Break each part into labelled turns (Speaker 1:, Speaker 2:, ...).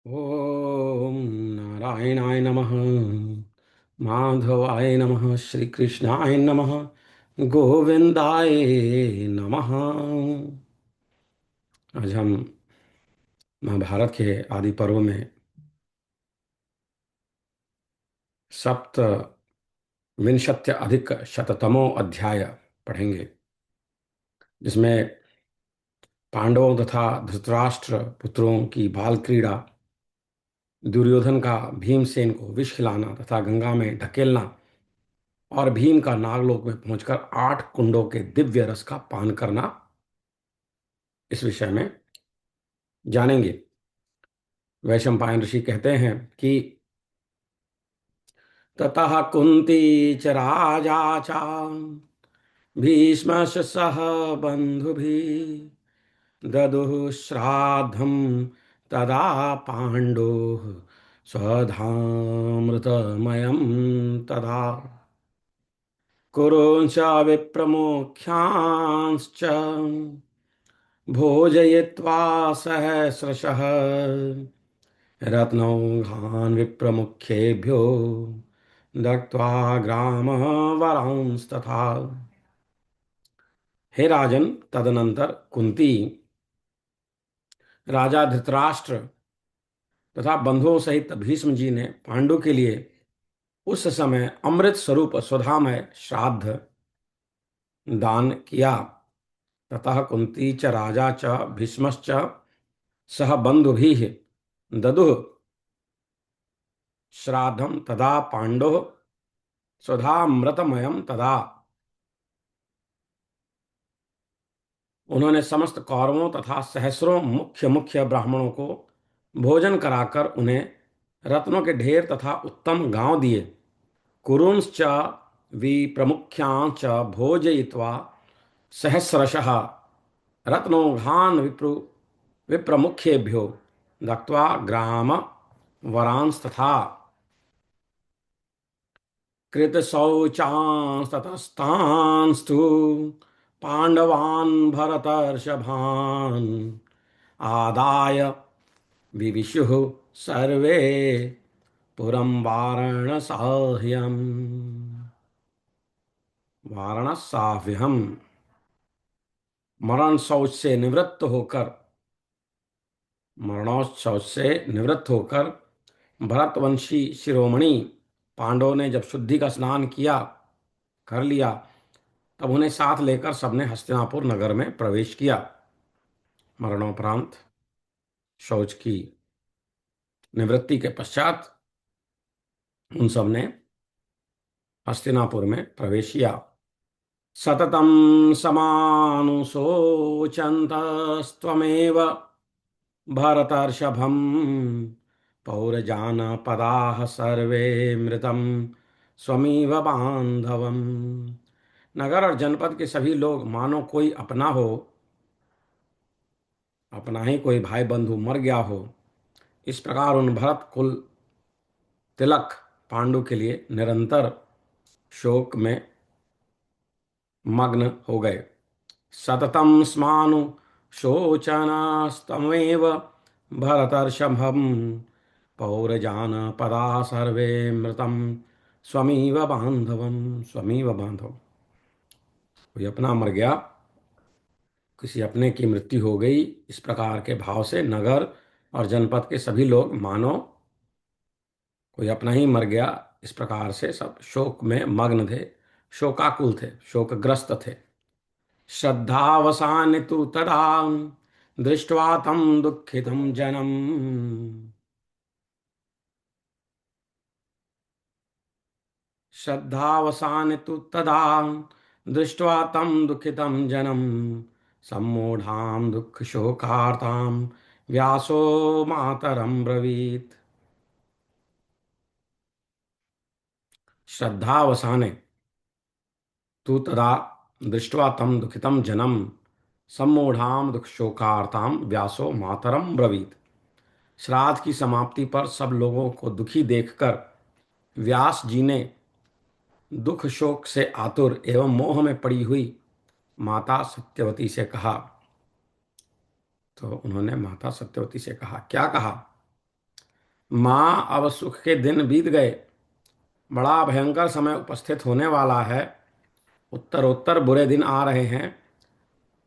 Speaker 1: ओम नारायणाय नमः। माधवाय नमः। श्री कृष्णाय नमः। गोविंदाय नमः। आज हम महाभारत के आदि पर्व में सप्त विंशत्य अधिक शततमो अध्याय पढ़ेंगे, जिसमें पांडवों तथा धृतराष्ट्र पुत्रों की बाल क्रीड़ा, दुर्योधन का भीमसेन को विष खिलाना तथा गंगा में ढकेलना और भीम का नागलोक में पहुंचकर 8 कुंडों के दिव्य रस का पान करना, इस विषय में जानेंगे। वैशंपायन ऋषि कहते हैं कि ततः कुंती च राजा च भीष्मश सह बंधुभिः ददुः श्राद्धं तदा पांडुः स्वधामृतमयं तदा कुरुंश विप्रमुख्यांश्च भोजयित्वा सहस्रशः रत्नौघान् विप्रमुखेभ्यो दत्त्वा ग्रामवरांस्तथा। हे राजन, तदनंतर कुंती राजा धृतराष्ट्र तथा बंधुओं सहित भीष्म जी ने पांडु के लिए उस समय अमृत स्वरूप स्वधामय श्राद्ध दान किया। ततः कुंती च राजा च भीष्मश्च सह बंधुभिः ददुः श्राद्धं तदा पांडुः स्वधामृतमयं तदा। उन्होंने समस्त कौरवों तथा सहस्रों मुख्य मुख्य ब्राह्मणों को भोजन कराकर उन्हें रत्नों के ढेर तथा उत्तम गांव दिए। कुरुंश्च विप्रमुख्यांच भोजयित्वा सहस्रशः रत्नौघान् विप्रमुखेभ्यो दत्त्वा ग्राम वरांस्तथा। कृतशौचांस्ततस्तांस्तु पाण्डवान् भरतर्षभान् आदाय विविशुः सर्वे पुरं वाराणसाह्यम्। वाराणसाह्यम् मरण शौच से निवृत्त होकर मरणोत्सव से निवृत्त होकर भरतवंशी शिरोमणि पांडवों ने जब शुद्धि का स्नान किया कर लिया, तब उन्हें साथ लेकर सबने हस्तिनापुर नगर में प्रवेश किया। मरणोपरांत शौच की निवृत्ति के पश्चात उन सब ने हस्तिनापुर में प्रवेश किया। सततं समानुशोचन्तस्त्वमेव भरतर्षभम् पौरजानपदाः सर्वे मृतं स्वमीव बांधवम्। नगर और जनपद के सभी लोग मानो कोई अपना हो, अपना ही कोई भाई बंधु मर गया हो, इस प्रकार उन भरत कुल तिलक पांडु के लिए निरंतर शोक में मग्न हो गए। सततं स्मानु शोचनस्तमेव भरतर्षभं पौरजानपदा सर्वे मृतं स्वमीव बांधवम। स्वमीव बांधव, कोई अपना मर गया, किसी अपने की मृत्यु हो गई, इस प्रकार के भाव से नगर और जनपद के सभी लोग मानो कोई अपना ही मर गया, इस प्रकार से सब शोक में मग्न थे, शोकाकुल थे, शोकग्रस्त थे। श्रद्धावसाने तु तदा दृष्ट्वा तं दुःखितं जनम्। श्रद्धावसाने तु तदा दृष्ट्वा तं दुःखितं जनम् सम्मूढां दुःखशोकार्तां व्यासो मातरं ब्रवीत्। श्रद्धावसाने तु तदा दृष्ट्वा तं दुःखितं जनम् सम्मूढ़ाम दुख शोकार्ताम व्यासो मातरम ब्रवीत। श्राद्ध की समाप्ति पर सब लोगों को दुखी देखकर व्यास जी ने दुख शोक से आतुर एवं मोह में पड़ी हुई माता सत्यवती से कहा। तो उन्होंने माता सत्यवती से कहा, क्या कहा? माँ, अब सुख के दिन बीत गए, बड़ा भयंकर समय उपस्थित होने वाला है। उत्तरोत्तर बुरे दिन आ रहे हैं।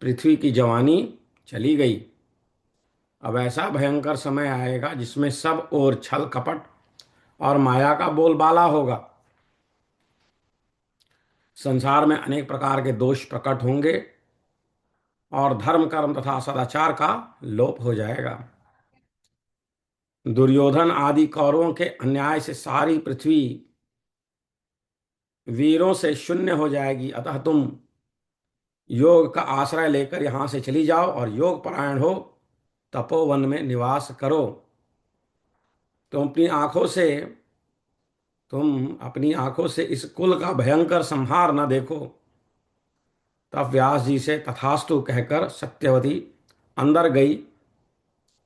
Speaker 1: पृथ्वी की जवानी चली गई। अब ऐसा भयंकर समय आएगा जिसमें सब ओर छल कपट और माया का बोलबाला होगा। संसार में अनेक प्रकार के दोष प्रकट होंगे और धर्म कर्म तथा सदाचार का लोप हो जाएगा। दुर्योधन आदि कौरवों के अन्याय से सारी पृथ्वी वीरों से शून्य हो जाएगी। अतः तुम योग का आश्रय लेकर यहां से चली जाओ और योग परायण हो तपोवन में निवास करो। तुम अपनी आंखों से तुम अपनी आंखों से इस कुल का भयंकर संहार न देखो। तब व्यास जी से तथास्तु कहकर सत्यवती अंदर गई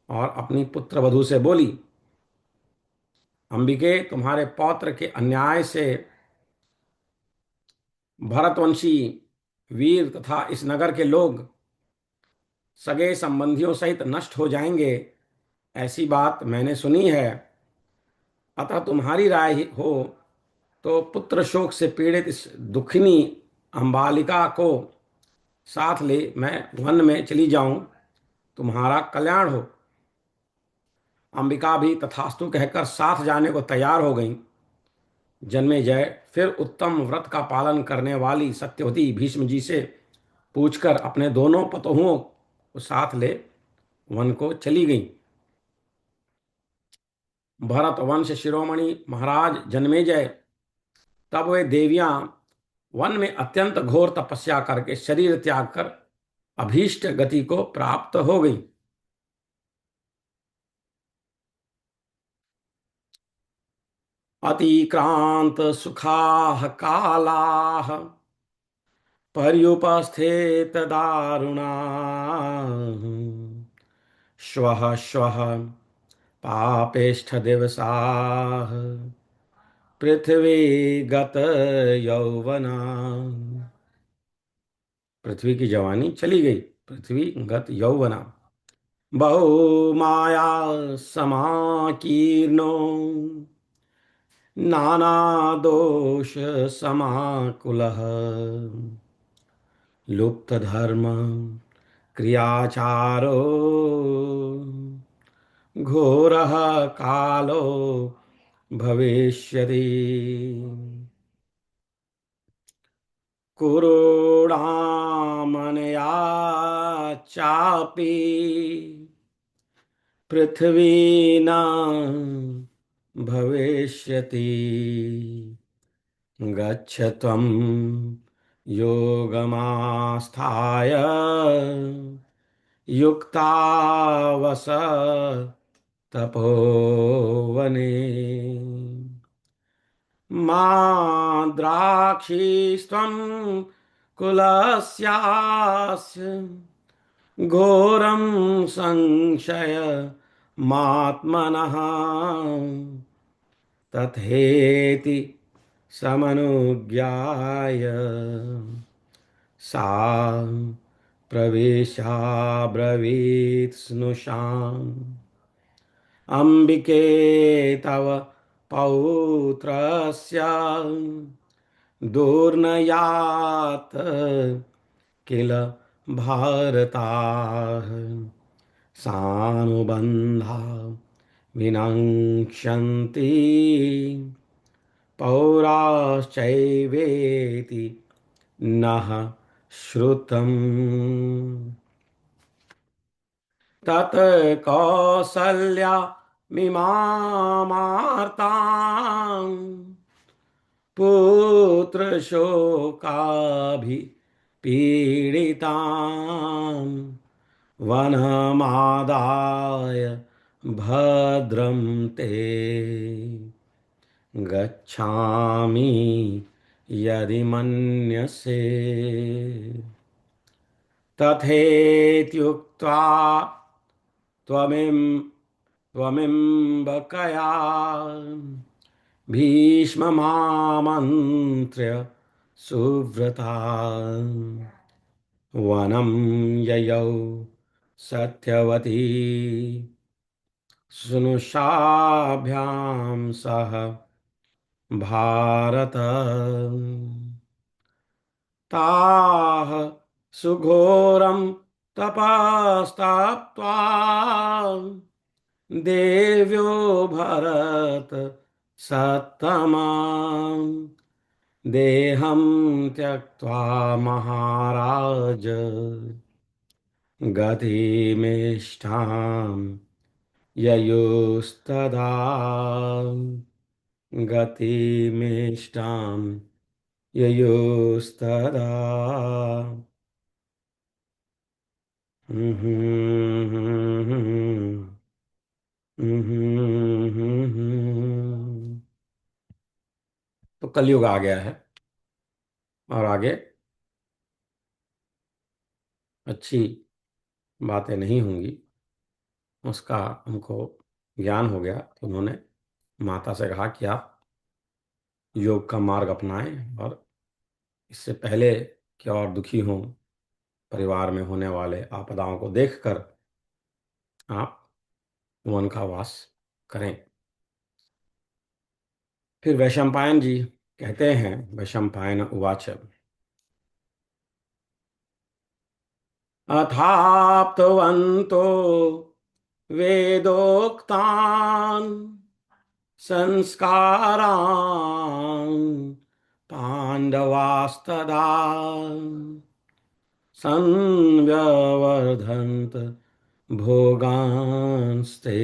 Speaker 1: और अपनी पुत्र वधू से बोली, अंबिके, तुम्हारे पौत्र के अन्याय से भरतवंशी वीर तथा इस नगर के लोग सगे संबंधियों सहित नष्ट हो जाएंगे, ऐसी बात मैंने सुनी है। अतः तुम्हारी राय हो तो पुत्र शोक से पीड़ित इस दुखिनी अंबालिका को साथ ले मैं वन में चली जाऊं, तुम्हारा कल्याण हो। अंबिका भी तथास्तु कहकर साथ जाने को तैयार हो गईं। जन्मेजय फिर उत्तम व्रत का पालन करने वाली सत्यवती भीष्म जी से पूछकर अपने दोनों पतोहुओं को साथ ले वन को चली गईं। भरत वंश शिरोमणि महाराज जन्मेजय, तब वे देवियां वन में अत्यंत घोर तपस्या करके शरीर त्याग कर अभीष्ट गति को प्राप्त हो गई। अतिक्रांत सुखाः कालाः पर्युपस्थित दारुणाः श्वः श्वः पापेष्ठ दिवसाः पृथ्वी गत यौवना। पृथ्वी की जवानी चली गई। पृथ्वी गत यौवना। बहु माया समाकीर्णो नाना दोष समाकुलः लुप्त धर्म क्रियाचारो घोरः कालो भविष्यति। कुरूणामनया चापि पृथ्वी न भविष्यति। गच्छ त्वं योगमास्थाय युक्तावस तपोवने। मा द्राक्षीस्त्वं कुलस्यास्य घोरं संशय मात्मनः तथेति समनुज्ञाय सा प्रवेशाब्रवीत् स्नुषाम् अंबिके तव पौत्रस्य दुर्नयात् किल भारताः सानुबन्धा विनङ्क्ष्यन्ति पौराश्चैवेति नः श्रुतम्। तत् कौसल्या मिमामार्ताम् पुत्रशोकाभिपीडिताम् वनमादाय भद्रं ते गच्छामि यदि मन्यसे। तथेत्युक्त्वा त्वमिम त्वमिम्बकया भीष्ममामन्त्र्य सुव्रता वनं ययौ सत्यवती सुनुषाभ्यां सह भारत ताः सुघोरं तपस्ताप्त्वा देव्यो भरत सत्तमां देहं त्यक्त्वा महाराज गतिमिष्ठां ययुस्तदा गतिमिष्टां ययुस्तदा। तो कलयुग आ गया है और आगे अच्छी बातें नहीं होंगी, उसका हमको ज्ञान हो गया। तो उन्होंने माता से कहा कि आप योग का मार्ग अपनाएं और इससे पहले कि और दुखी हों, परिवार में होने वाले आपदाओं को देखकर आप वन का वास करें। फिर वैशंपायन जी कहते हैं, वैशंपायन उवाच अथाप्तवन्तो वेदोक्तान् संस्कारान् पाण्डवास्तदा संव्यवर्धन्त भोगांस्ते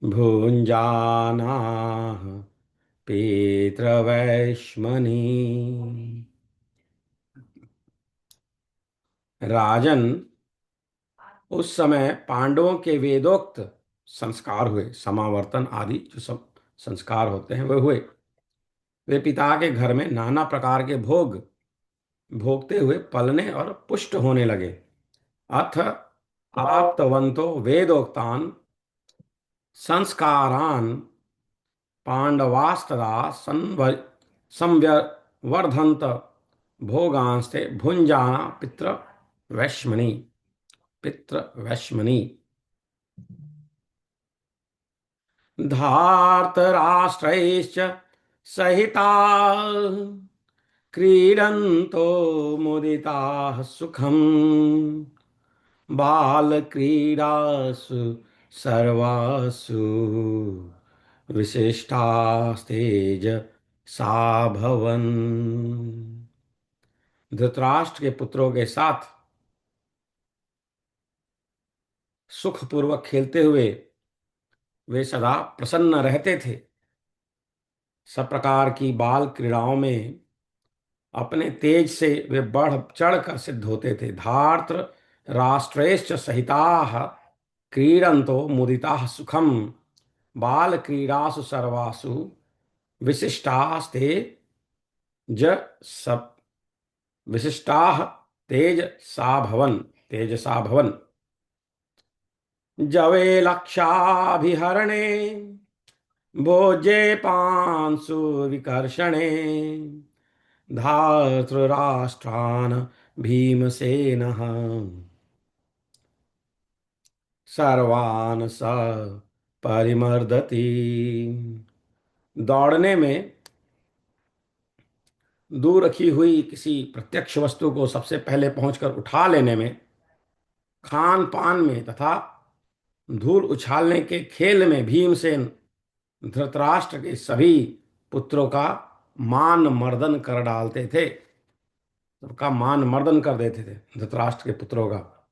Speaker 1: भुञ्जानाः पितृवैश्मनी। राजन, उस समय पांडवों के वेदोक्त संस्कार हुए, समावर्तन आदि जो सब संस्कार होते हैं वे हुए। वे पिता के घर में नाना प्रकार के भोग भोगते हुए पलने और पुष्ट होने लगे। अथ आप्तवंतो वेदोक्तान संस्कारान पांडवास्तदा संवर्धन्त भोगांस्ते भुंजाना वैश्मनि पितृ वैश्मनि। धार्तराष्ट्रैश्च सहिता क्रीडन्तो मुदिताः सुखम् बालक्रीडासु सर्वासु विशिष्टास्तेज साभवन्। धृतराष्ट्र के पुत्रों के साथ सुखपूर्वक खेलते हुए वे सदा प्रसन्न रहते थे। सब प्रकार की बाल क्रीड़ाओं में अपने तेज से वे बढ़ चढ़ कर सिद्ध होते थे। धार्त्र राष्ट्रेश्च सहिताः क्रीडन्तो मुदिताः सुखम बाल क्रीड़ासु सर्वासु विशिष्टास्ते ज सब विशिष्टाः तेज साभवन तेजसा भवन। जवे लक्षाभिहरणे भोजे पांसु विकर्षणे धातृराष्ट्रान् भीमसेनः सर्वान् स परिमर्दति। दौड़ने में दूर रखी हुई किसी प्रत्यक्ष वस्तु को सबसे पहले पहुंचकर उठा लेने में, खान पान में तथा धूल उछालने के खेल में भीमसेन धृतराष्ट्र के सभी पुत्रों का मान मर्दन कर डालते थे। सबका मान मर्दन कर देते थे धृतराष्ट्र के पुत्रों का।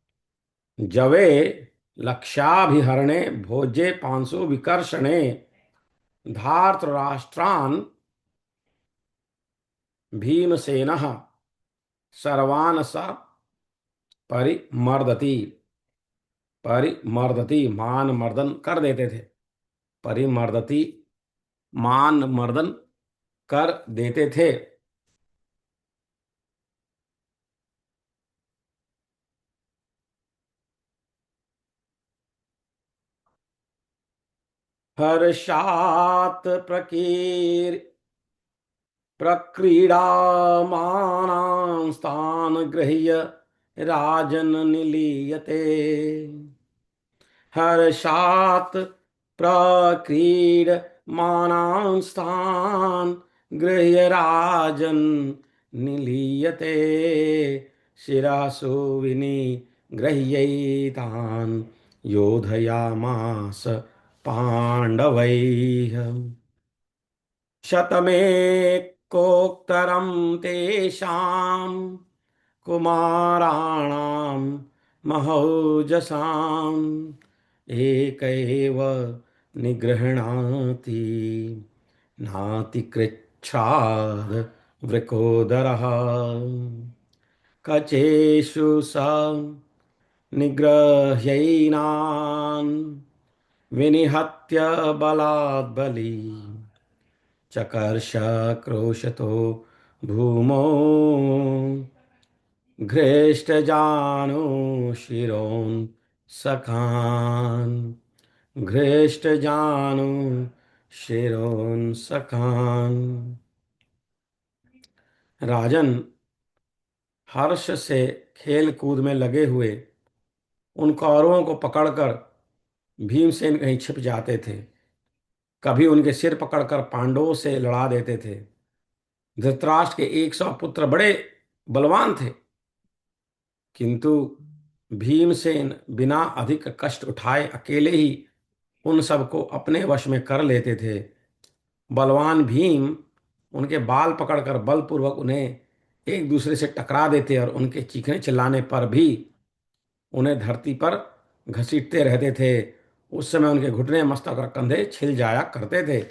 Speaker 1: जवे लक्षाभिहरणे भोजे पांसु विकर्षणे धार्तराष्ट्रान् भीमसेनः सर्वान् स परिमर्दति। परिमर्दति मान मर्दन कर देते थे। परिमर्दति मान मर्दन कर देते थे। हर्षात् प्रक्रीडामाणांस्तान् गृह्य राजन् निलीयते हर्षात् प्रक्रीडमानांस्तान् गृह्य राजन् निलीयते शिरासु विनिगृह्यैतान् योधयामास पाण्डवैः शतमेकोत्तरं तेषां कुमाराणां महौजसाम् एक एव निगृह्णाति नातिकृच्छ्राद् वृकोदरः कचेषु स निगृह्यैनान् विनिहत्य बलात् बली चकर्ष क्रोशतो भूमौ घृष्टजानुशिरोन् सखान् घृष्टजानुशिरोन् सखान्। राजन हर्ष से खेल कूद में लगे हुए उन कौरवों को पकड़कर भीमसेन कहीं छिप जाते थे, कभी उनके सिर पकड़कर पांडवों से लड़ा देते थे। धृतराष्ट्र के 100 पुत्र बड़े बलवान थे, किंतु भीमसेन बिना अधिक कष्ट उठाए अकेले ही उन सबको अपने वश में कर लेते थे। बलवान भीम उनके बाल पकड़कर बलपूर्वक उन्हें एक दूसरे से टकरा देते और उनके चीखने चिल्लाने पर भी उन्हें धरती पर घसीटते रहते थे। उस समय उनके घुटने, मस्तक और कंधे छिल जाया करते थे।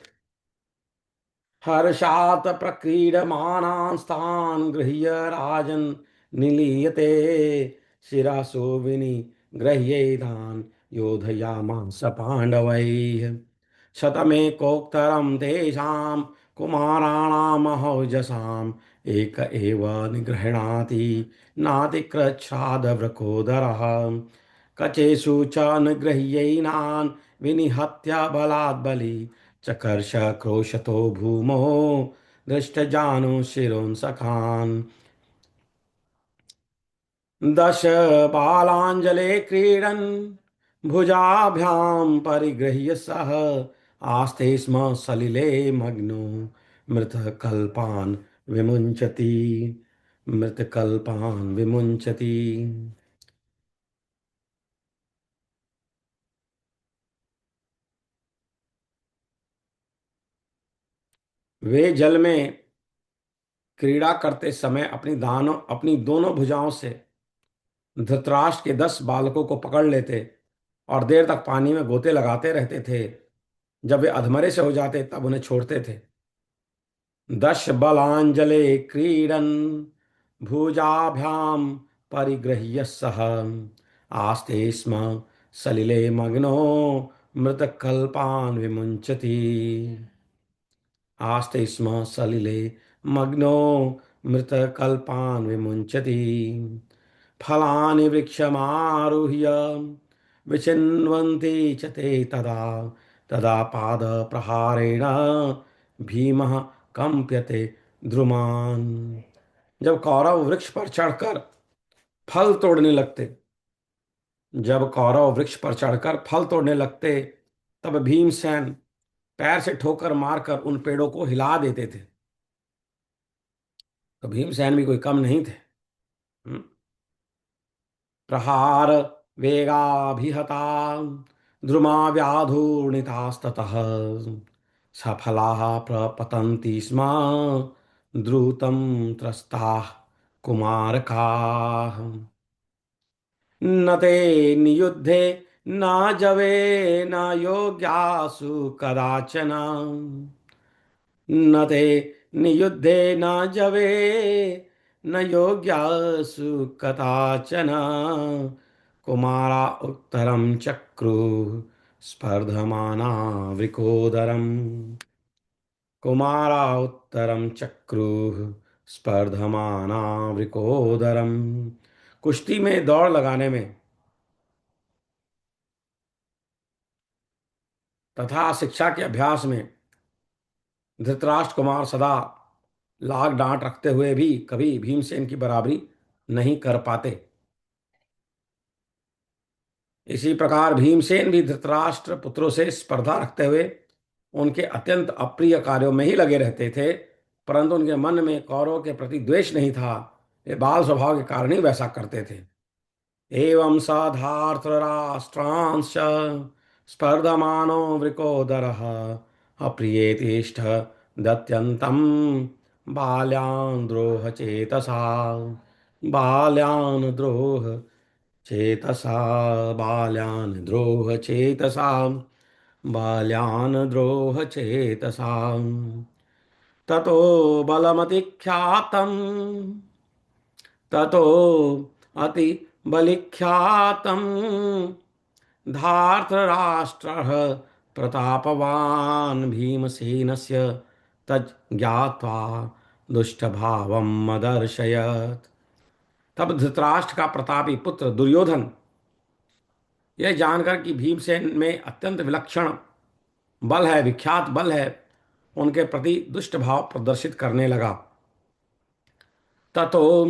Speaker 1: हर्षात् प्रक्रीडमानास्तान् गृह्य राजन् निलीयते शिरासो विनिगृह्यैतान् योधयामास पाण्डवैः शतमेकोत्तरं तेषां कुमाराणामहौजसाम् एक एव निगृह्णाति नातिकृच्छ्रादवृकोदरः कचेषु च निगृह्यैनान् विनिहत्य बलात् बली चकर्ष क्रोशतो भूमो दृष्टजानुशिरोंसखान् दश बालाञ्जले क्रीडन् भुजाभ्यां परिगृह्य सः आस्ते स्म सलिले मग्नो मृतकल्पान् विमुञ्चति मृतकल्पान् विमुञ्चति। वे जल में क्रीड़ा करते समय अपनी दोनों भुजाओं से धृतराष्ट्र के 10 बालकों को पकड़ लेते और देर तक पानी में गोते लगाते रहते थे। जब वे अधमरे से हो जाते तब उन्हें छोड़ते थे। दश बलांजले क्रीडन भुजाभ्याम परिगृह्य सह आस्ते स्म सलिले मग्नो मृतकल्पान् विमुञ्चति आस्ते स्म सलिले मग्नो मृतकल्पान् विमुञ्चति फलानि वृक्षमारुह्य विचिन्वन्ति च ते तदा तदा पादप्रहारेण भीमः कंप्यते द्रुमान्। जब कौरव वृक्ष पर चढ़कर फल तोड़ने लगते जब कौरव वृक्ष पर चढ़कर फल तोड़ने लगते तब भीमसेन पैर से ठोकर मारकर उन पेड़ों को हिला देते थे। तो भीमसेन भी कोई कम नहीं थे। हम्म। प्रहार वेगाभिहता द्रुमा व्याधूर्णितास्ततः सफलाः प्रपतन्ति स्म द्रुतं त्रस्ताः कुमारकाः न ते नियुद्धे न जवे न योग्यासु कदाचन न ते नियुद्धे न जवे न योग्यासु कदाचन कुमारा उत्तरं चक्रुः स्पर्धमाना वृकोदरम् कुमारा उत्तरं चक्रुः स्पर्धमाना वृकोदरम्। कुश्ती में दौड़ लगाने में तथा शिक्षा के अभ्यास में धृतराष्ट्र कुमार सदा लाग डांट रखते हुए भी कभी भीमसेन की बराबरी नहीं कर पाते। इसी प्रकार भीमसेन भी धृतराष्ट्र पुत्रों से स्पर्धा रखते हुए उनके अत्यंत अप्रिय कार्यों में ही लगे रहते थे, परंतु उनके मन में कौरवों के प्रति द्वेष नहीं था। वे बाल स्वभाव के कारण ही वैसा करते थे। एवं स धार्तराष्ट्रांश्च स्पर्धमानो वृकोदरः अप्रियेतिष्ठ दत्यन्तं बाल्यान् द्रोह चेतसा, बाल्यान् द्रोह चेतसा, बाल्यान् द्रोह चेतसा, बाल्यान् द्रोह चेतसा। ततो बलमतिख्यातम्, ततो अति बलिख्यातम् धार्तराष्ट्रः प्रतापवान् भीमसेनस्य तज् ज्ञात्वा दुष्टभावम् अदर्शयत्। तब धृतराष्ट्र का प्रतापी पुत्र दुर्योधन यह जानकर कि भीमसेन में अत्यंत विलक्षण बल है, विख्यात बल है, उनके प्रति दुष्ट भाव प्रदर्शित करने लगा। ततो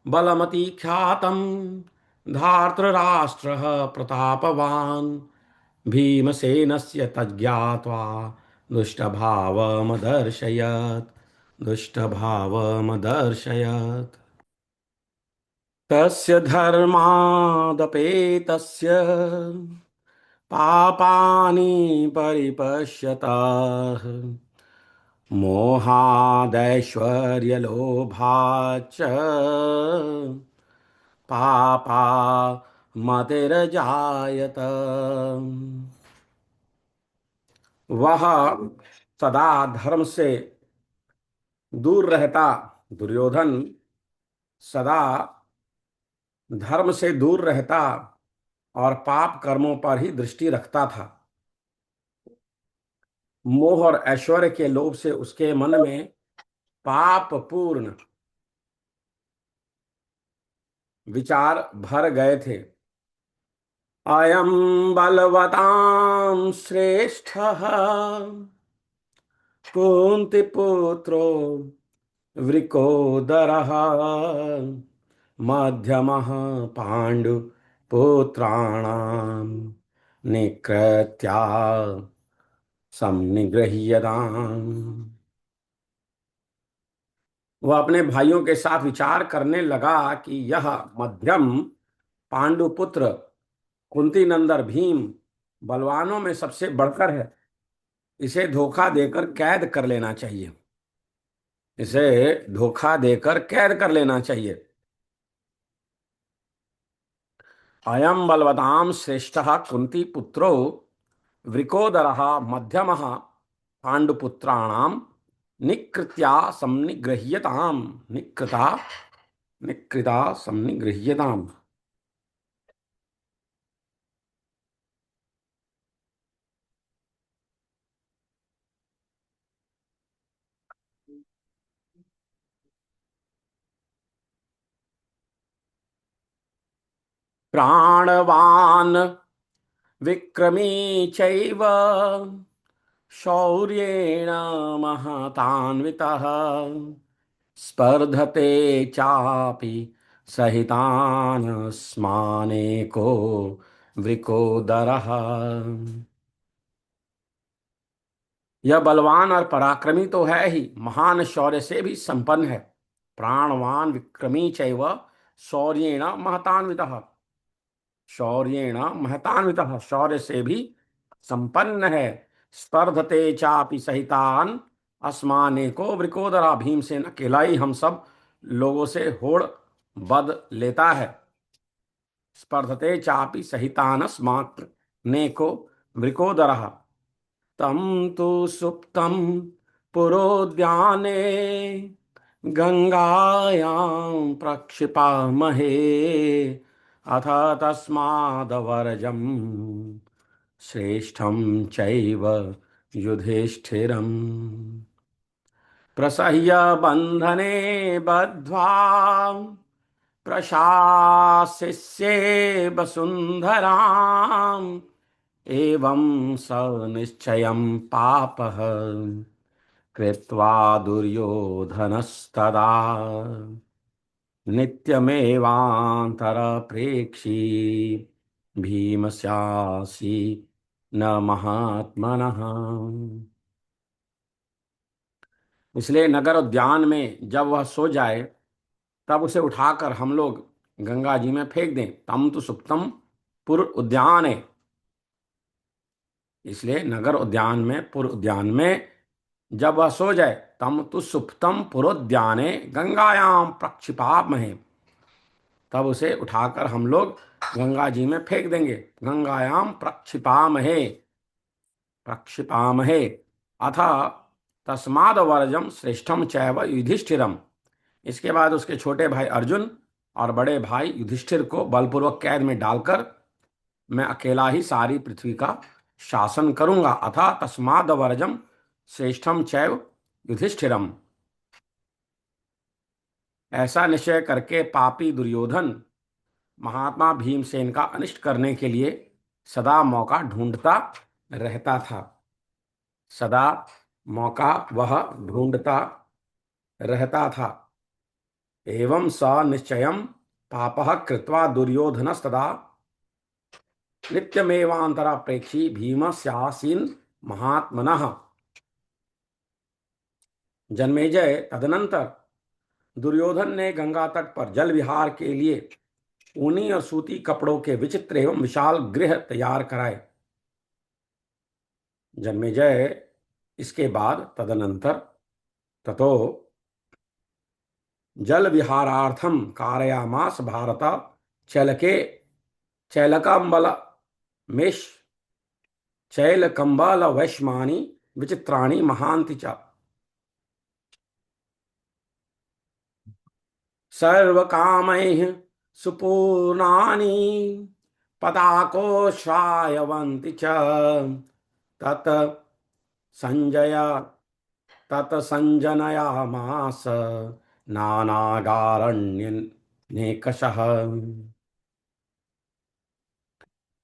Speaker 1: बलमति ख्यातम धार्तराष्ट्रः प्रतापवान् भीमसेनस्य तज्ज्ञात्वा दुष्टभावमदर्शयत्, दुष्टभावमदर्शयत्। तस्य धर्मादपेतस्य पापानि परिपश्यतः मोहादैश्वर्यलोभाच्च पापा मतिरजायत। वह सदा धर्म से दूर रहता, दुर्योधन सदा धर्म से दूर रहता और पाप कर्मों पर ही दृष्टि रखता था। मोह और ऐश्वर्य के लोभ से उसके मन में पाप पूर्ण विचार भर गए थे। अयं बलवतां श्रेष्ठः कुन्तिपुत्रो वृकोदरः मध्यमः पाण्डुपुत्राणां निकृत्या संनिगृह्यताम्। वह अपने भाइयों के साथ विचार करने लगा कि यह मध्यम पांडुपुत्र कुंती नंदन भीम बलवानों में सबसे बढ़कर है, इसे धोखा देकर कैद कर लेना चाहिए, इसे धोखा देकर कैद कर लेना चाहिए। अयम बलवताम श्रेष्ठः कुंती पुत्रो वृकोदरः मध्यमः पांडुपुत्राणाम निकृत्या संनिगृह्यताम, निकृता निकृता संनिगृह्यताम। प्राणवान् विक्रमी चैव शौर्येण महतान्वितः स्पर्धते चापि सहितान् स्मानेको वृकोदरः। यह बलवान और पराक्रमी तो है ही, महान शौर्य से भी संपन्न है। प्राणवान विक्रमी चैव शौर्येण महतान्वितः, शौर्येण महतान्वितः, शौर्य से भी संपन्न है। स्पर्धते चापि सहितान अस्माने को वृकोदरा, भीमसेन अकेला ही हम सब लोगों से होड़ बद लेता है। स्पर्धते चापि सहितान अस्माने को वृकोदरः तम तु सुप्तं पुरोद्याने गंगायां प्रक्षिपामहे अथ तस्मादवर्जम् श्रेष्ठं चैव युधिष्ठिरम् प्रसह्य बंधने बद्ध्वा प्रशासिष्ये वसुन्धराम् एवं स निश्चयं पापः कृत्वा दुर्योधनस्तदा नित्यमेवान्तरप्रेक्षी भीमस्यासि न महात्मनः। इसलिए नगर उद्यान में जब वह सो जाए तब उसे उठाकर हम लोग गंगा जी में फेंक दें। तम तो सुप्तम पुर उद्यान है। इसलिए नगर उद्यान में, पुर उद्यान में जब वह सो जाए, तम तो सुप्तम पुरोद्याने गंगायाम प्रक्षिपामहे, तब उसे उठाकर हम लोग गंगा जी में फेंक देंगे। गंगायाम प्रक्षिपामहे, प्रक्षिपामहे अथ तस्माद वर्जम श्रेष्ठम चैव युधिष्ठिरम। इसके बाद उसके छोटे भाई अर्जुन और बड़े भाई युधिष्ठिर को बलपूर्वक कैद में डालकर मैं अकेला ही सारी पृथ्वी का शासन करूंगा। अथा तस्माद वर्जम श्रेष्ठम चैव युधिष्ठिरम। ऐसा निश्चय करके पापी दुर्योधन महात्मा भीमसेन का अनिष्ट करने के लिए सदा मौका ढूंढता रहता था। सदा मौका वह ढूंढता रहता था। एवं स निश्चयं पापः कृत्वा दुर्योधनस्तदा नित्यमेवान्तराप्रेक्षी भीमस्यासीन महात्मनः। जन्मेजय, तदनंतर दुर्योधन ने गंगा तट पर जल विहार के लिए ऊनी और सूती कपड़ों के विचित्र एवं विशाल गृह तैयार कराए। जन्मेजय, इसके बाद, तदनंतर, ततो जल विहारार्थम कारयामास भारत चैलके चैलकम्बल मेष चैलकम्बल वैश्मानि विचित्राणि महांति च सर्वकामैः सुपूर्णानि पताकोश्रायवन्ति च तत् संजय तत् संजनयामास नानागारण्यनेकशः।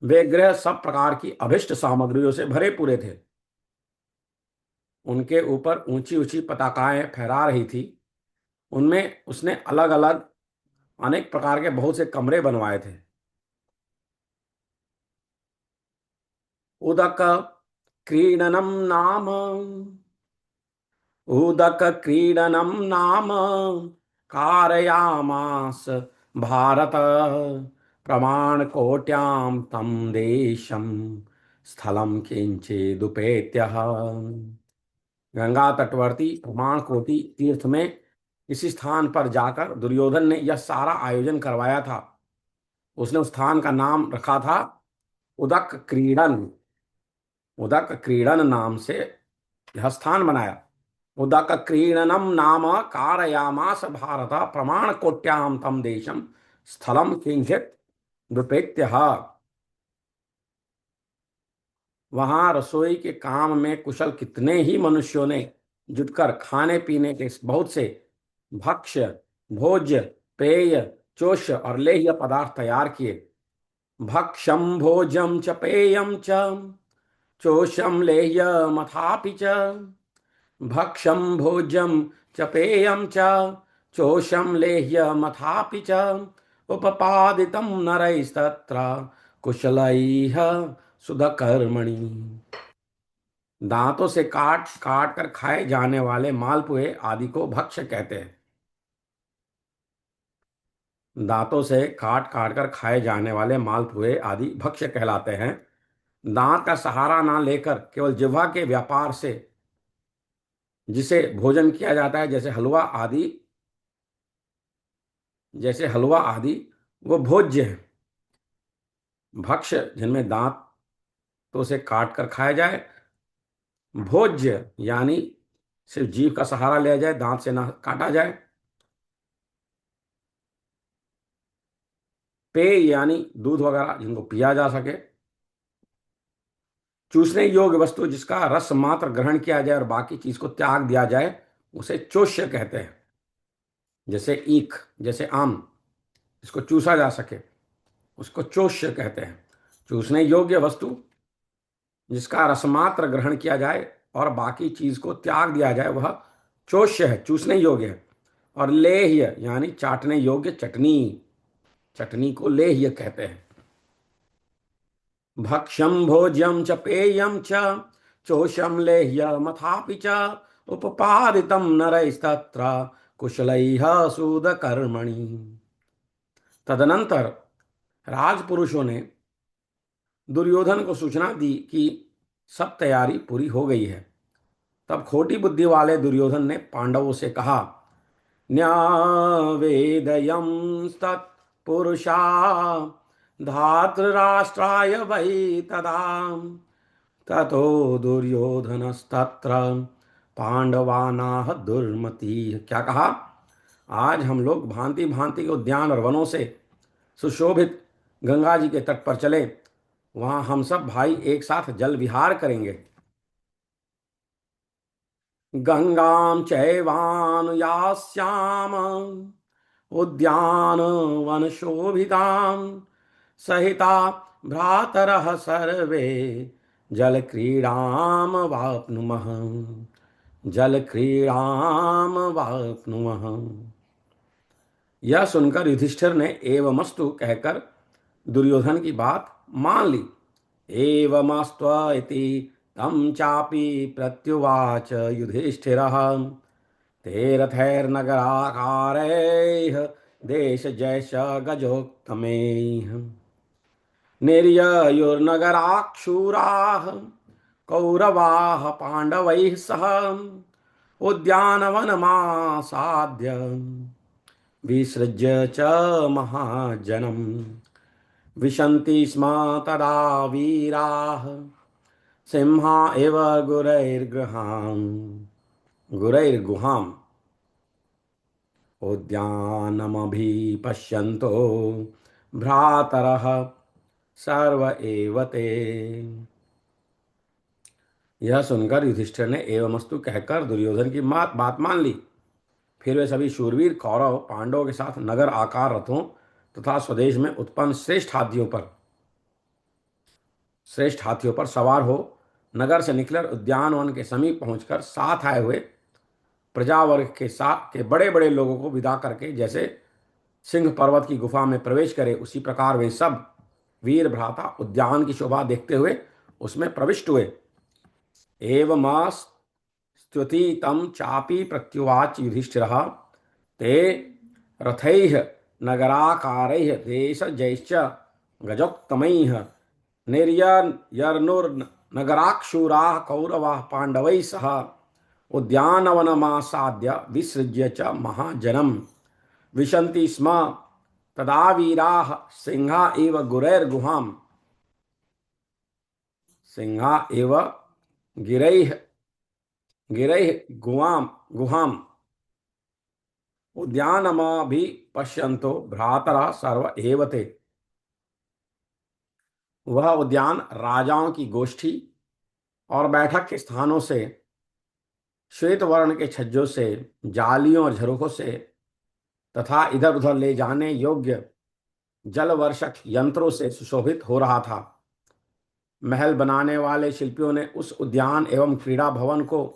Speaker 1: वे गृह सब प्रकार की अभिष्ट सामग्रियों से भरे पूरे थे। उनके ऊपर ऊंची ऊंची पताकाएं फहरा रही थी। उनमें उसने अलग अलग अनेक प्रकार के बहुत से कमरे बनवाए थे। उदक क्रीडनम नाम उदक क्रीडनम नाम कारयामास भारत प्रमाण कोट्याम तम देशम स्थलम किंचेदुपेत्य। गंगा तटवर्ती प्रमाण कोटि तीर्थ में इसी स्थान पर जाकर दुर्योधन ने यह सारा आयोजन करवाया था। उसने उस स्थान का नाम रखा था उदक क्रीडन। उदक क्रीडन नाम से यह स्थान बनाया। उदक क्रीडनम नाम कारयामास भारत प्रमाण कोट्याम तम देशम स्थलम किंचित विपेत्य। वहां रसोई के काम में कुशल कितने ही मनुष्यों ने जुटकर खाने पीने के बहुत से भक्ष्य, भोज्य, पेय, चोष्य और लेह्य पदार्थ तैयार किए। भक्ष्यम भोज्यम च पेयम च चोष्यम लेह्यमथापि च। भक्ष्यम भोज्यम च पेयम च चोष्यम लेह्यमथापि च उपपादितं नरैस्तत्र कुशलैः सुधकर्मणि। दांतों से काट काट कर खाए जाने वाले मालपुए आदि को भक्ष्य कहते हैं। दांतों से काट काट कर खाए जाने वाले मालपुए आदि भक्ष्य कहलाते हैं। दांत का सहारा ना लेकर केवल जिह्वा के व्यापार से जिसे भोजन किया जाता है, जैसे हलवा आदि, वो भोज्य है। भक्ष्य जिनमें दांत तो उसे काट कर खाया जाए। भोज्य यानी सिर्फ जीभ का सहारा लिया जाए, दांत से ना काटा जाए। पेय यानी दूध वगैरह जिनको पिया जा सके। चूसने योग्य वस्तु जिसका रस मात्र ग्रहण किया जाए और बाकी चीज को त्याग दिया जाए उसे चोष्य कहते हैं। जैसे ईख, जैसे आम, इसको चूसा जा सके उसको चोष्य कहते हैं। चूसने योग्य वस्तु जिसका रसमात्र ग्रहण किया जाए और बाकी चीज को त्याग दिया जाए वह चोष्य है, चूसने योग्य है। और लेह्य यानी चाटने योग्य चटनी, चटनी को लेह्य कहते हैं। भक्ष्यं भोज्यं च पेयं च चोषं लेह्यमथापि च उपपादितं नरैस्तत्र कुशलैः सूदकर्मणि। तदनंतर राजपुरुषों ने दुर्योधन को सूचना दी कि सब तैयारी पूरी हो गई है। तब खोटी बुद्धि वाले दुर्योधन ने पांडवों से कहा, न्यावेदयं तत्पुरुषा धातृराष्ट्राय वै तदा ततो दुर्योधनस्तत्र पांडवानाह दुर्मति। क्या कहा? आज हम लोग भांति भांति के उद्यान और वनों से सुशोभित गंगा जी के तट पर चले, वहां हम सब भाई एक साथ जल विहार करेंगे। गंगां चैवानुयास्याम उद्यानवनशोभितां सहिता भ्रातरः सर्वे जलक्रीडामवाप्नुमः जलक्रीडामवाप्नुमः। यह सुनकर युधिष्ठिर ने एवमस्तु कहकर दुर्योधन की बात मान ली। एवमस्त्व इति तं चापि प्रत्युवाच युधिष्ठिरः ते रथैर्नगराकारैः देशजैश गजोत्तमैः निर्ययुर्नगराक्षूराः कौरवाः पाण्डवैः सह उद्यानवनमासाद्य विसृज्य च महाजनम् विशन्ति स्म तदा वीराः सिंहा इव गुरैर्गुहाम् उद्यानमभिपश्यन्तो भ्रातरः सर्व एव ते। यह सुनकर युधिष्ठिर ने एवमस्तु कहकर दुर्योधन की बात मान ली। फिर वे सभी शूरवीर कौरव पांडवों के साथ नगर आकार रथों तथा स्वदेश में उत्पन्न श्रेष्ठ हाथियों पर सवार हो नगर से निकलकर उद्यानवन के समीप पहुंचकर साथ आए हुए प्रजावर्ग के बड़े बड़े लोगों को विदा करके जैसे सिंह पर्वत की गुफा में प्रवेश करे, उसी प्रकार वे सब वीर भ्राता उद्यान की शोभा देखते हुए उसमें प्रविष्ट हुए। एवमास्तुति तं चापि प्रत्युवाच युधिष्ठिरः ते रथैः नगराकारैः देशजैश्च गजोत्तमैः निर्यर्नुर्नगराक्षूराः कौरवाः पाण्डवैः सह उद्यानवनमासाद्य विसृज्य च महाजनम् विशन्ति स्म तदा वीराः सिंहा इव गुरैर्गुहाम् सिंहा इव गिरैः गिरैः गुहाम् उद्यानमभिपश्यन्तो भ्रातरः सर्व एव ते। वह उद्यान राजाओं की गोष्ठी और बैठक के स्थानों से, श्वेत वर्ण के छज्जों से, जालियों और झरोखों से तथा इधर उधर ले जाने योग्य जलवर्षक यंत्रों से सुशोभित हो रहा था। महल बनाने वाले शिल्पियों ने उस उद्यान एवं क्रीड़ा भवन को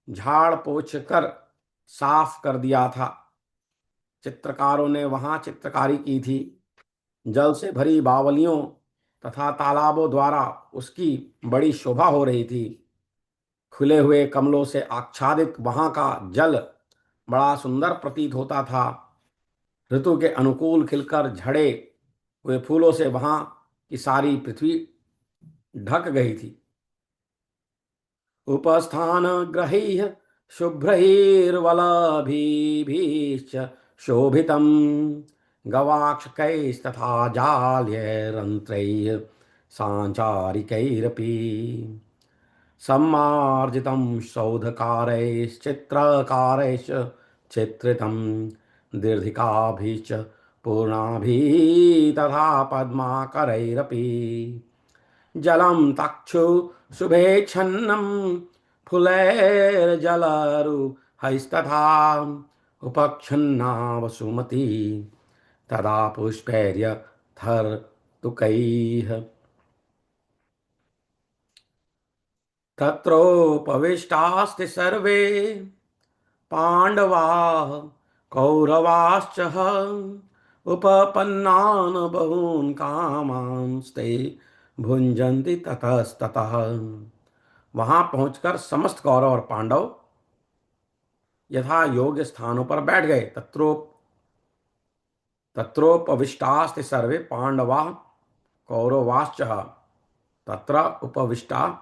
Speaker 1: झाड़ पोछ कर साफ कर दिया था। चित्रकारों ने वहां चित्रकारी की थी। जल से भरी बावलियों तथा तालाबों द्वारा उसकी बड़ी शोभा हो रही थी। खुले हुए कमलों से आच्छादित वहां का जल बड़ा सुंदर प्रतीत होता था। ऋतु के अनुकूल खिलकर झड़े हुए फूलों से वहां की सारी पृथ्वी ढक गई थी। उपस्थान ग्रहैः शुभ्रैर्वलभिश्च शोभितं गवाक्षकैस्तथा जाल्यैरन्त्रैः साञ्चारिकैरपि सम्मार्जितं सौधकारैश्चित्रकारैश्च चित्रितं दीर्घिकाभिश्च पूर्णाभिः तथा पद्माकरैरपि जलं तक्षु शुभेच्छन्नं फुलैर्जलरुहैस्तथा उपक्षन्ना वसुमती तदा पुष्पैर्यथर्तुकैः तत्रोपविष्टास्ते सर्वे पाण्डवाः कौरवाश्च उपपन्नान् बहून् कामांस्ते भुंजन्ति ततस्ततः। वहां पहुंचकर समस्त कौरव और पांडव यथा योग्य स्थानों पर बैठ गए। तत्रोपविष्टास्ते सर्वे पांडवा कौरवाश्च। तत्र उपविष्टा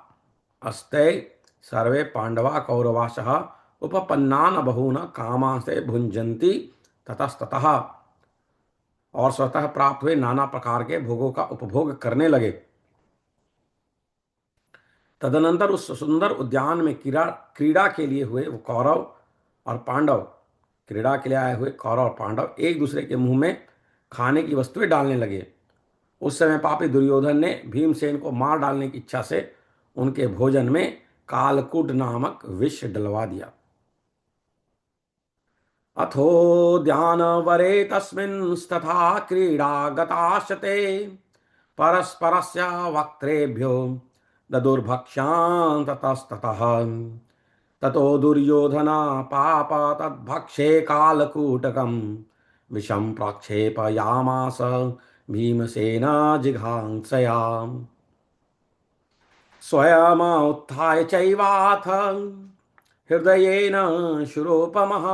Speaker 1: अस्ते सर्वे पांडवा कौरवाश्च उपपन्नान बहून कामांस्ते भुंजन्ति ततस्ततः। और स्वतः प्राप्त हुए नाना प्रकार के भोगों का उपभोग करने लगे। तदनंतर उस सुंदर उद्यान में क्रीड़ा क्रीड़ा के लिए हुए वो कौरव और पांडव क्रीड़ा के लिए आए हुए कौरव और पांडव एक दूसरे के मुंह में खाने की वस्तुएं डालने लगे। उस समय पापी दुर्योधन ने भीमसेन को मार डालने की इच्छा से उनके भोजन में कालकूट नामक विष डलवा दिया। अथोद्यानवरे तस्मिंस्तथा क्रीडा गताश्च परस्परस्य वक्त्रेभ्यो ददुर्भक्ष्यान् ततस्ततः। ततो दुर्योधना पाप तद्भक्षे कालकूटकम् विषं प्रक्षेपयामास भीमसेन जिघांसया। स्वयमुत्थाय चैवाथ हृदयेन शुरोपमः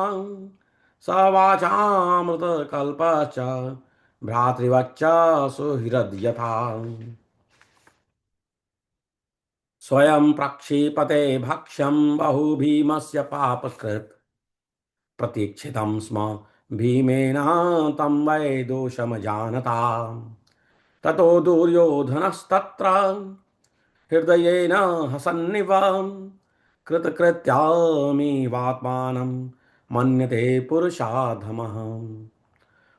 Speaker 1: स वाचामृतकल्पश्च भ्रातृवच्च सुहृद्यथा। स्वयं प्रक्षिपते भक्ष्यं बहु भीमस्य पापकृत् प्रतीक्षितं स्म भीमेन तं वै दोषमजानता। ततो दुर्योधनस्तत्र हृदयेन हसन्निव कृतकृत्यामिवात्मानं मन्यते पुरुषाधमः।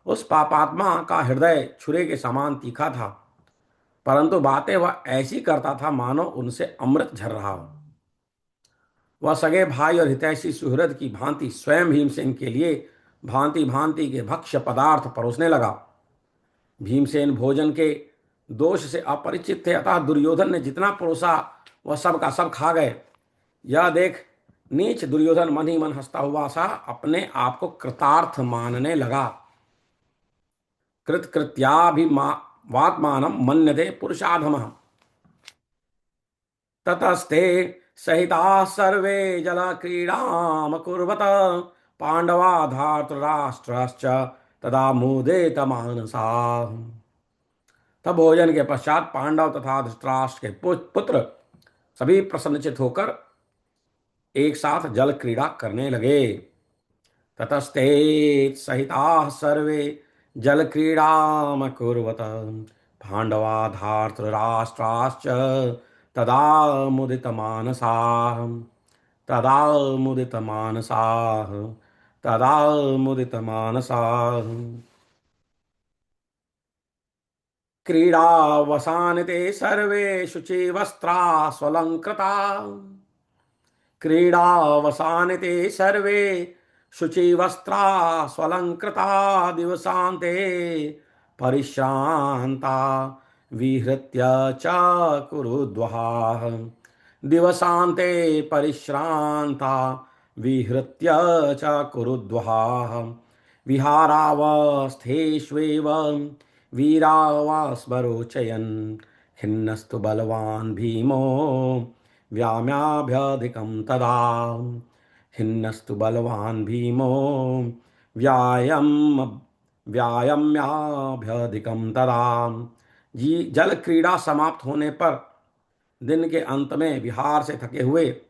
Speaker 1: उस पापात्मा का हृदय छुरे के समान तीखा था, परंतु बातें वह ऐसी करता था मानो उनसे अमृत झर रहा हो। वह सगे भाई और हितैषी सुहृद की भांति स्वयं भीमसेन के लिए भांति भांति के भक्ष्य पदार्थ परोसने लगा। भीमसेन भोजन के दोष से अपरिचित थे, अतः दुर्योधन ने जितना परोसा वह सब का सब खा गए। यह देख नीच दुर्योधन मन ही मन हंसता हुआ सा अपने आप को कृतार्थ मानने लगा। कृतकृत्याभिवात्मानं मन्यते पुरुषाधमः। ततस्ते सहिताः सर्वे जलक्रीडामकुर्वत पांडवा धार्तराष्ट्रश्च तदा मुदेत मानसाः। तब भोजन के पश्चात पांडव तथा धृतराष्ट्र के पुत्र सभी प्रसन्नचित होकर एक साथ जल क्रीड़ा करने लगे। ततस्ते सहिताः सर्वे जल क्रीडामकुर्वत पांडवा धार्तराष्ट्राश्च तदा मुदितमानसाः तदा मुदितमानसाः तदा मुदितमानसाः। क्रीडावसाने ते सर्वे शुचिवस्त्रा स्वलंकृता क्रीडावसाने ते सर्वे शुचिवस्त्रा स्वलंकृता दिवसान्ते परिश्रान्ता विहृत्य च कुरुद्वः। दिवसान्ते परिश्रान्ता विहृत्य च कुरुद्वः। विहारावस्थेष्वेव वीरावास्मरोचयन् खिन्नस्तु बलवान् भीमो व्याम्याभ्यधिकं तदा। खिन्नस्तु बलवान् भीमो व्यायम व्यायम्याभ्यधिकं तदा। जी जल क्रीड़ा समाप्त होने पर दिन के अंत में विहार से थके हुए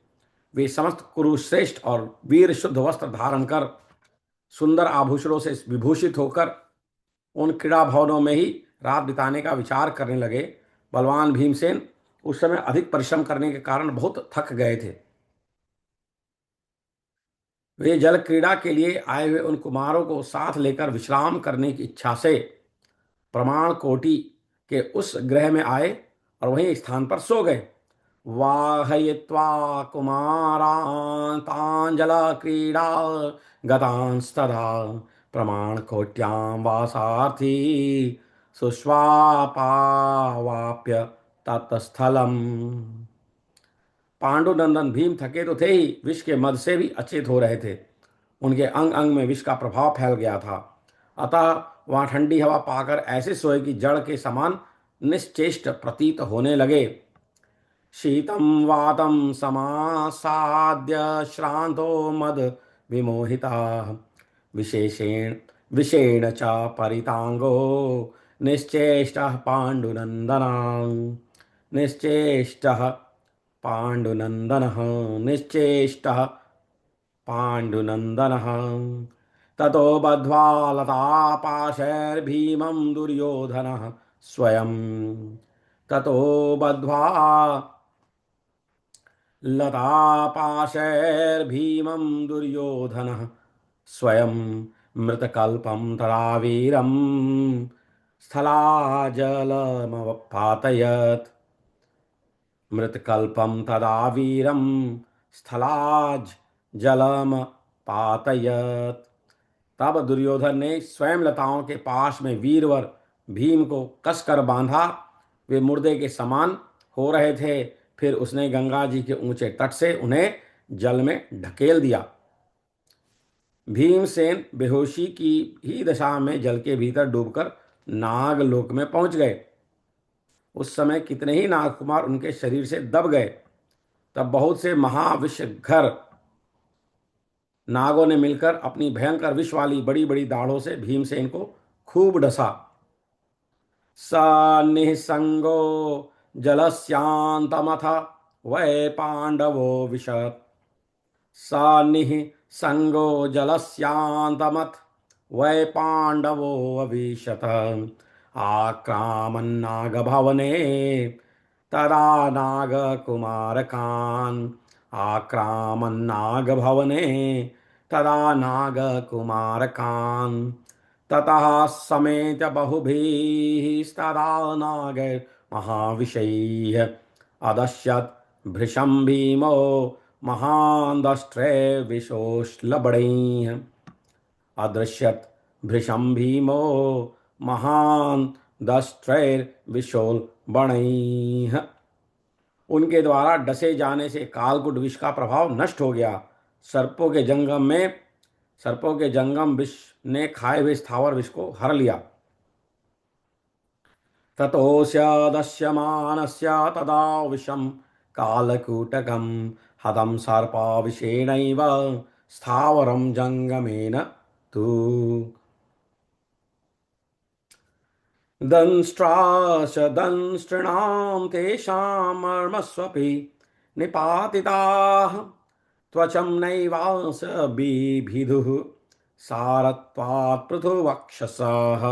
Speaker 1: वे समस्त कुरुश्रेष्ठ और वीर शुद्ध वस्त्र धारण कर सुंदर आभूषणों से विभूषित होकर उन क्रीड़ा भवनों में ही रात बिताने का विचार करने लगे। बलवान भीमसेन उस समय अधिक परिश्रम करने के कारण बहुत थक गए थे। वे जल क्रीड़ा के लिए आए हुए उन कुमारों को साथ लेकर विश्राम करने की इच्छा से प्रमाण कोटि के उस गृह में आए और वहीं स्थान पर सो गए। वाहयित्वा कुमारान् ताञ्जल क्रीडा गतांस्तदा प्रमाण कोट्यां वासार्थी सुष्वापावाप्य तत्स्थलम्। पांडुनंदन भीम थके तो थे ही, विष के मद से भी अचेत हो रहे थे। उनके अंग अंग में विष का प्रभाव फैल गया था, अतः वहां ठंडी हवा पाकर ऐसे सोए कि जड़ के समान निश्चेष्ट प्रतीत होने लगे। शीतं वातं समासाद्य श्रान्तो मद विमोहिताः विशेषेण विषेण च परितांगो निश्चेष्टः पाण्डुनन्दनां निश्चेष्टः पाण्डुनन्दनः निश्चेष्टः पाण्डुनन्दनः ततो बद्ध्वा लतापाशैर्भीमं दुर्योधनः स्वयं ततो बद्ध्वा लतापाशैर्भीमं दुर्योधनः स्वयं मृतकल्पं तदा वीरं स्थलाजलमपातयत् मृतकल्पं तदा वीरं स्थलाज जलम पातयत। तब दुर्योधन ने स्वयं लताओं के पास में वीरवर भीम को कसकर बांधा। वे मुर्दे के समान हो रहे थे। फिर उसने गंगा जी के ऊंचे तट से उन्हें जल में ढकेल दिया। भीमसेन बेहोशी की ही दशा में जल के भीतर डूबकर नागलोक में पहुंच गए। उस समय कितने ही नागकुमार उनके शरीर से दब गए। तब बहुत से महाविषघर नागों ने मिलकर अपनी भयंकर विष वाली बड़ी बड़ी दाढ़ों से भीमसेन को खूब डसा। स निःसंगो जलस्यांतमथ वै पांडवो विशत स निःसंगो जलस्यांतमथ वै पांडवो अविशत आक्रामन्नागभवने तदा नागकुमारकान् आक्रामन्नागभवने तदा नागकुमारकान् ततः समेत बहुभिस्तदा नागैर्महाविशैः अदश्यत् भृशं भीमो महान् दष्ट्रैर्विशोष्लबणैः अदृश्यत भृशं भीमो महान् दष्ट्रैर्विशोल्बणैः। उनके द्वारा डसे जाने से कालकुट विष का प्रभाव नष्ट हो गया। सर्पों के जंगम में सर्पों के जंगम विष ने खाए हुए स्थावर विष को हर लिया। ततोस्य दश्यमानस्य तदा विषम कालकूटकं हतं सर्पाविषेणैव स्थावरं जंगमेन तु दंष्ट्राश दंष्ट्रिणां तेषां मर्मस्वपि निपातिताः त्वचं नैवास बिभिदुः सारत्वात् पृथुवक्षसः।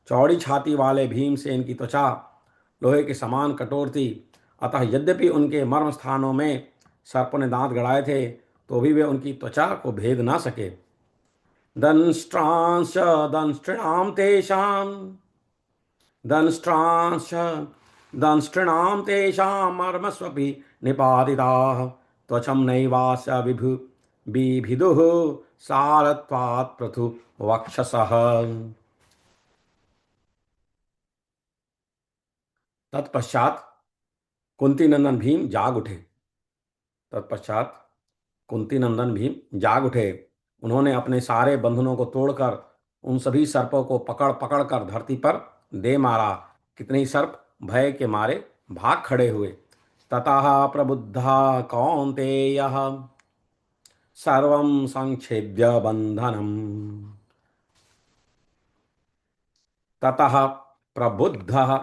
Speaker 1: चौड़ी छाती वाले भीमसेन की त्वचा लोहे के समान कठोर थी। अतः यद्यपि उनके मर्म स्थानों में सर्प ने दांत गड़ाए थे तो भी वे उनकी त्वचा को भेद ना सके। दंष्ट्रांश दंष्ट्रिणाम तेषां दंष्ट्रांश दंष्ट्रिणाम तेषां मर्मस्वपि निपातिताः त्वचं नैवास्य विभु बिभिदुः सारत्वात् पृथु वक्षसः। तत्पश्चात कुंती नंदन भीम जाग उठे। तत्पश्चात कुंती नंदन भीम जाग उठे। उन्होंने अपने सारे बंधनों को तोड़कर उन सभी सर्पों को पकड़ पकड़ कर धरती पर दे मारा। कितने ही सर्प भय के मारे भाग खड़े हुए। ततः प्रबुद्धा कौन्तेय सर्वं संच्छेद्य बंधनम् ततः प्रबुद्धः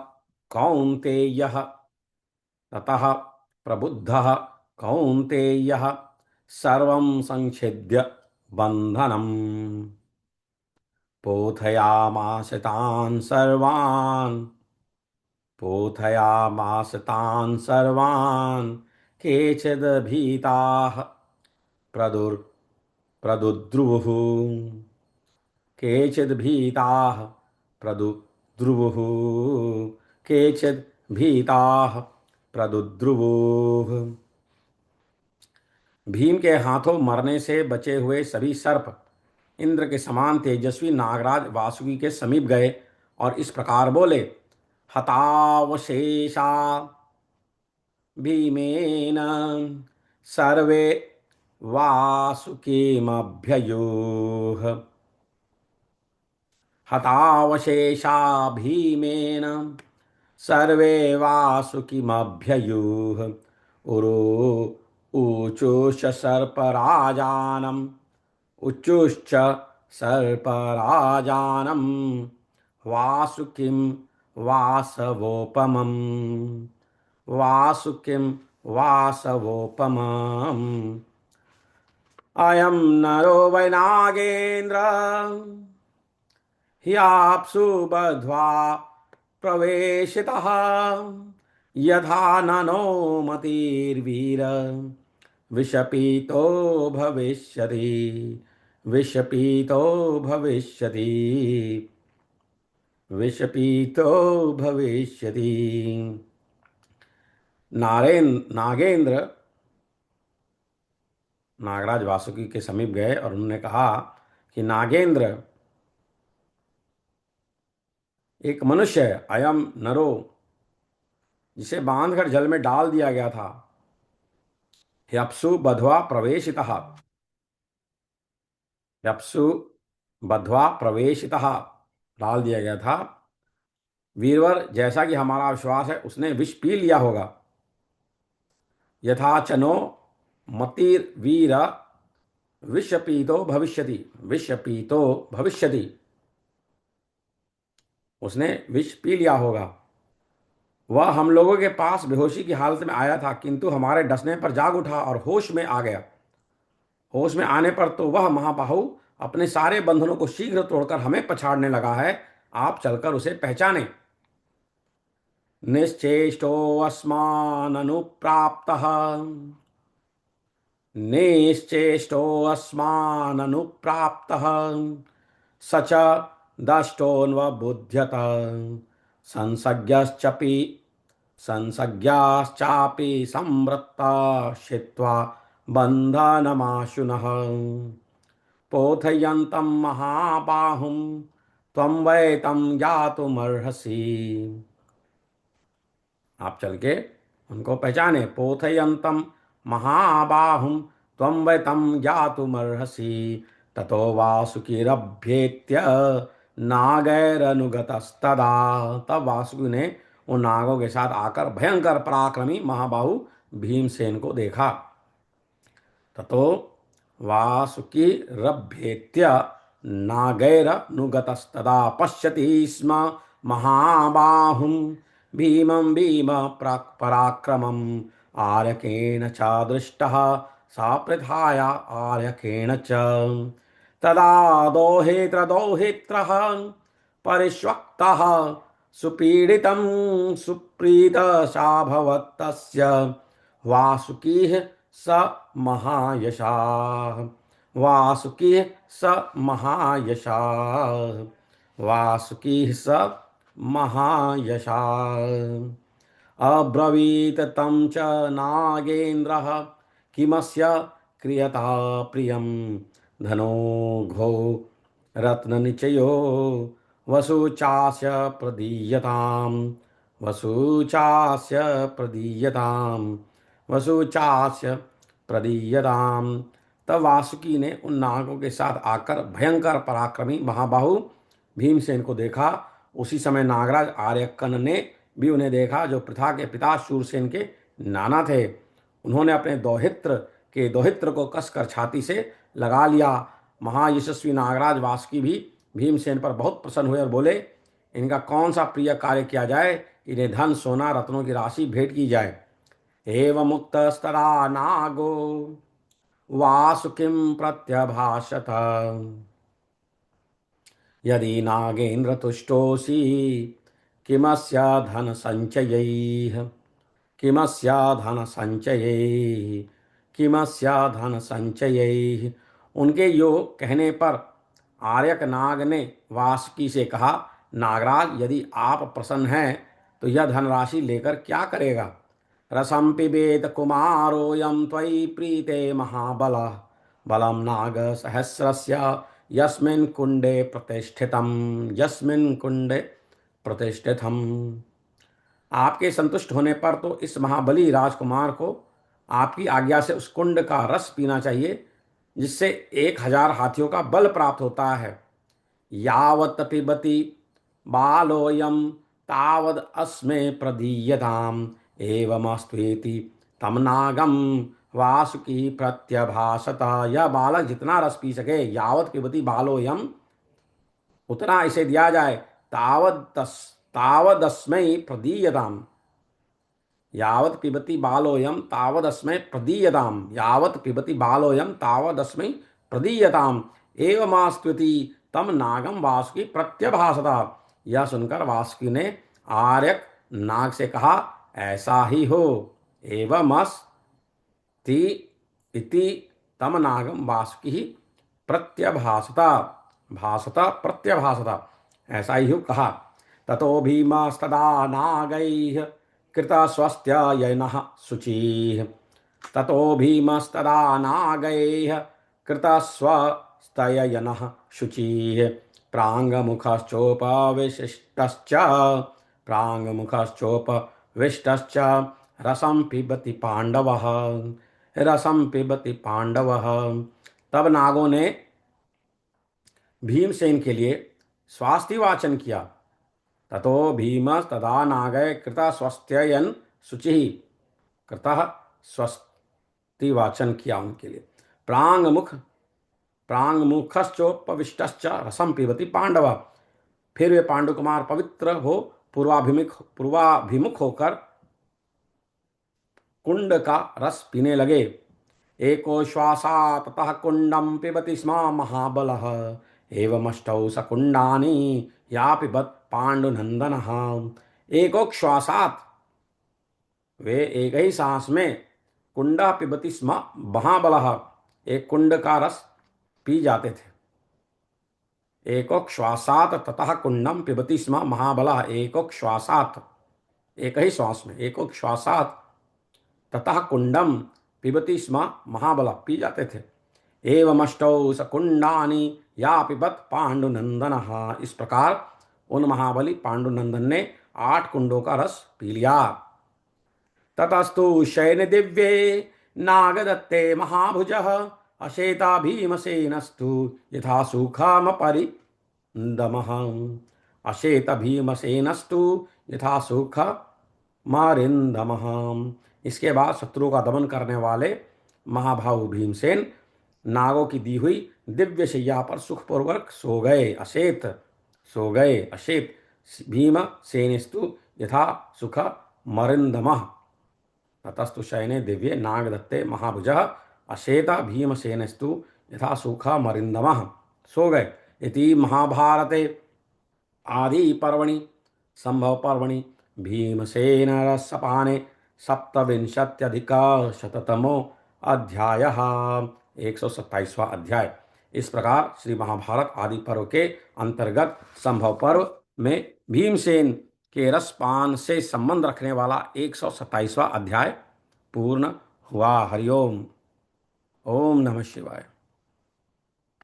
Speaker 1: कौन्तेयः ततः प्रबुद्धः कौन्तेयः सर्वं संच्छिद्य बन्धनम् पोथयामास तान् सर्वान् पोथयामास तान् सर्वान् केचिद् भीताः प्रदुर् प्रदुद्रुवुः केचिद् भीताः प्रदुद्रुवुः केचिद् भीताः प्रदुद्रुवुः। भीम के हाथों मरने से बचे हुए सभी सर्प इंद्र के समान तेजस्वी नागराज वासुकी के समीप गए और इस प्रकार बोले। हतावशेषा भीमेन सर्वे वासुकीमभ्ययोः हतावशेषा भीमेन सर्वे वासुकिमभ्ययुः उरु ऊचुश्च सर्पराजानम् उच्चुश्च सर्पराजानं वासुकिं वासवोपमम् वासुकिं वासवोपमम् अयं नरो वै नागेन्द्र ह्याप्सु बद्ध्वा प्रवेशितः यथा ननो मतिर्वीर विषपीतो भविष्यति विषपीतो भविष्यति विषपीतो भविष्यति। नागेंद्र नागराज वासुकी के समीप गए और उन्होंने कहा कि नागेंद्र, एक मनुष्य है, अयम नरो, जिसे बांधकर जल में डाल दिया गया था, ह्यप्सु बध्वा प्रवेशितः, ह्यप्सु बध्वा प्रवेशितः, डाल दिया गया था। वीरवर, जैसा कि हमारा विश्वास है, उसने विष पी लिया होगा। यथा चनो मतिर्वीर विषपीतो भविष्यति, विषपीतो भविष्यति, उसने विष पी लिया होगा। वह हम लोगों के पास बेहोशी की हालत में आया था, किंतु हमारे डसने पर जाग उठा और होश में आ गया। होश में आने पर तो वह महाबाहु अपने सारे बंधनों को शीघ्र तोड़कर हमें पछाड़ने लगा है। आप चलकर उसे पहचाने। निश्चेष्टो अस्माननुप्राप्तः, निश्चेष्टोऽस्माननुप्राप्तः स च दष्टोऽन्वबुध्यत संसज्ञश्चपि संसज्ञाश्चापि संवृत्ता छित्त्वा बन्धनमाशुनः पोथयन्तं महाबाहुं त्वं वै तं ज्ञातुमर्हसि। आप चल के उनको पहचाने। पोथयन्तं महाबाहुं त्वं वै तं ज्ञातुमर्हसि ततो वासुकिरभ्येत्य नागैरनुगतस्तदा। तब वासुकी ने उन नागों के साथ आकर भयंकर पराक्रमी महाबाहु भीमसेन को देखा। ततो वासुकिरभ्येत्य नागैरनुगतस्तदा पश्यति स्म महाबाहुं भीमं भीम पराक्रमम् आर्यकेण च दृष्टः साप्रथाय आर्यकेण च तदा दोहेत्रः परिष्वक्तः सुपीडितं सुप्रीतशाभवत्तस्य वासुकीः स महायशाः वासुकीः स महायशाः वासुकीः स महायशाः। अब्रवीत तं च नागेन्द्रः किमस्य क्रियता प्रियं धनो घो रत्ननिचयो वसुचास्य प्रदीयतां वसुचास्य प्रदीयतां वसुचास्य प्रदीयताम। तब वासुकी ने उन नागों के साथ आकर भयंकर पराक्रमी महाबाहु भीमसेन को देखा। उसी समय नागराज आर्यकन ने भी उन्हें देखा, जो पृथा के पिता शूरसेन के नाना थे। उन्होंने अपने दोहित्र को कसकर छाती से लगा लिया। महायशस्वी नागराज वासुकी भी भीमसेन पर बहुत प्रसन्न हुए और बोले, इनका कौन सा प्रिय कार्य किया जाए, इन्हें धन सोना रत्नों की राशि भेंट की जाए। एवमुक्तस्तदा नागो वासुकिं प्रत्यभाषत यदि नागेन्द्र तुष्टोऽसि किमस्य धन संचयैः किमस्य धन संचयैः किमस्य धन संचयैः। उनके यो कहने पर आर्यक नाग ने वासुकी से कहा, नागराज, यदि आप प्रसन्न हैं तो यह धनराशि लेकर क्या करेगा। रसं पिबेत कुमारोऽयं त्वयि प्रीते महाबलः बलं नागसहस्रस्य यस्मिन् कुण्डे प्रतिष्ठितम्। आपके संतुष्ट होने पर तो इस महाबली राजकुमार को आपकी आज्ञा से उस कुंड का रस पीना चाहिए, जिससे 1000 हाथियों का बल प्राप्त होता है। यावत् पिबति बालोऽयं तावद अस्मै प्रदीयताम् एवमस्त्वेति तम नागम वासुकी प्रत्यभाषत। यह बालक जितना रस पी सके, यावत पिबती बालोयम, उतना इसे दिया जाए। तावदस्मै प्रदीयताम, यावत पिबती बालोयम तावदस्मै प्रदीयताम, यावत पिबती बालोयम तावदस्मै प्रदीयताम एवमास्तुति तम नागम वासुकी प्रत्यभाषता। यह सुनकर वासुकी ने आर्यक नाग से कहा, ऐसा ही हो। एवमस्ति इति तम नागम वासुकी प्रत्यभाषता, भाषता प्रत्यभाषता, ऐसा ही हो कहा। ततो भीमस्तदा नागैः कृतस्वस्त्ययनः शुचिः, ततो भीमस्तदा नागैः कृतस्वस्त्ययनः शुचिः, प्राङ्मुखश्चोपविशिष्टश्च, प्राङ्मुखश्चोपविष्टश्च रसं पिबति पांडवः, रसं पिबति पांडवः। तब नागों ने भीमसेन के लिए स्वास्थ्य वाचन किया। ततो भीम तदा नागय कृत स्वस्थयन शुचि, कृतः स्वस्ति वाचन किया उनके लिए। प्रांग मुखश्चोपविष्टश्च रसम पिबति पांडव, फिर वे पांडु कुमार पवित्र हो पूर्वाभिमुख होकर कुंड का रस पीने लगे। एको श्वासा ततः कुंडम पिबति स्म महाबलः, एवमष्टौ सकुंडानि या पिबत पांडुनंदनः। एकोश्वासात, वे एक ही सांस में कुंडा पिबति स्म महाबलः, एक कुंड का रस पी जाते थे। एकोश्वासात ततः कुंडम पिबति स्म महाबलः, एकोश्वासात, एक ही श्वास में, एकोश्वासात ततः कुंडम पिबति स्म महाबल, पी जाते थे। एवमष्टौ सकुंडानि या पिबत पांडुनंदन, इस प्रकार उन महाबली पांडुनंदन ने 8 कुंडों का रस पी लिया। ततस्तु शयन दिव्ये नागदत्ते महाभुजः, अशेता भीमसेनस्तु यथा सुखमपरिन्दमः, अशेत भीमसेनस्तु यथा सुखमरिन्दमः। इसके बाद शत्रु का दमन करने वाले महाभाव भीमसेन नागों की दी हुई दिव्य शैया पर सुखपूर्वक सो गए, अशेत सो गए। अशेत भीमसेनस्तु यथा सुख मरिंदमः, ततस्तु शयने दिव्ये नागदत्ते महाभुजः, अशेत भीमसेनस्तु यथा सुख मरिंदमः, सो गए। इति महाभारते आदि पर्वणि संभव पर्वणि भीमसेन रसपाने सप्तविंशत्यधिकशततमो अध्यायः, 127वां अध्याय। इस प्रकार श्री महाभारत आदि पर्व के अंतर्गत संभव पर्व में भीमसेन के रसपान से संबंध रखने वाला 127वां अध्याय पूर्ण हुआ। हरिओम। ओम नमः शिवाय।